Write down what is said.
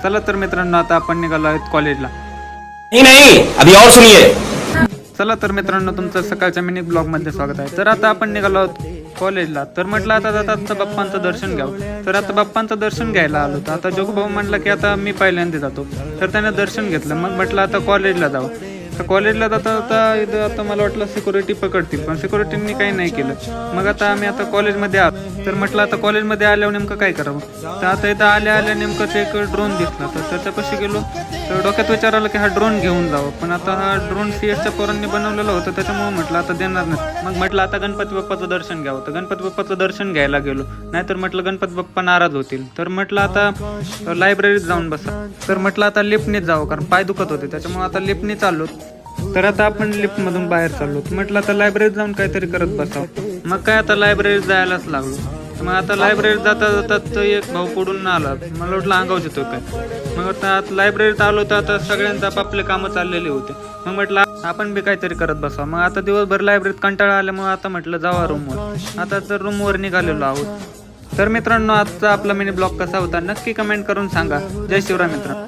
चला तर मित्रांनो आता आपण निघालो आहोत कॉलेजला. नहीं नहीं अभी और सुनिए. चला तर मित्रांनो तुमचं सकाळच्या मिनी ब्लॉग मध्ये स्वागत आहे. तर आता आपण निघालो आहोत कॉलेजला. तर म्हटलं आता जाता बाप्पांचं दर्शन घ्यावं. तर आता बाप्पांचं दर्शन घ्यायला आलो. तर आता जोगभाऊ म्हटलं की आता मी पहिल्यांदा जातो. तर त्याने दर्शन घेतलं. मग म्हटलं आता कॉलेजला जावं. तर कॉलेजला जाता इथं आता मला वाटलं सिक्युरिटी पकडतील, पण सिक्युरिटींनी काही नाही केलं. मग आता आम्ही आता कॉलेजमध्ये आलो. तर म्हटलं आता कॉलेजमध्ये आल्यावर नेमकं काय करावं. तर आता इथं आल्या नेमकंच एक ड्रोन दिसला. तर त्याच्यापाशी गेलो. तर डोक्यात विचार आला की हा ड्रोन घेऊन जावं, पण आता हा ड्रोन CS च्या पोरांनी बनवलेला होता, त्याच्यामुळे म्हटलं आता देणार नाही. मग म्हटलं आता गणपती बाप्पाचं दर्शन घ्यावं. तर गणपती बाप्पाचं दर्शन घ्यायला गेलो. नाहीतर म्हटलं गणपती बाप्पा नाराज होतील. तर म्हटलं आता लायब्ररीत जाऊन बसा. तर म्हटलं आता लिफ्टनीच जावं, कारण पाय दुखत होते, त्याच्यामुळे आता लिफ्टनी चाललो. तर आता आपण लिफ्ट मधून बाहेर चाललो. म्हटलं आता लायब्ररीत जाऊन काहीतरी करत बसावं. मग काय आता लायब्ररीत जायलाच लागलो. मग आता लायब्ररीत जाता जाता एक भाऊ पडून आला. मला वाटलं अंगावर येतो काय. मग आता लायब्ररीत आलो तर आता सगळ्यांचं आपापले कामं चाललेले होते. मग म्हटलं आपण बी काहीतरी करत बसावं. मग आता दिवसभर लायब्ररीत कंटाळा आल्यामुळे आता म्हटलं जावा रूमवर. आता तर रूमवर निघालेलो आहोत. तर मित्रांनो आजचा आपला मिनी ब्लॉग कसा होता नक्की कमेंट करून सांगा. जय शिवराय मित्रांनो.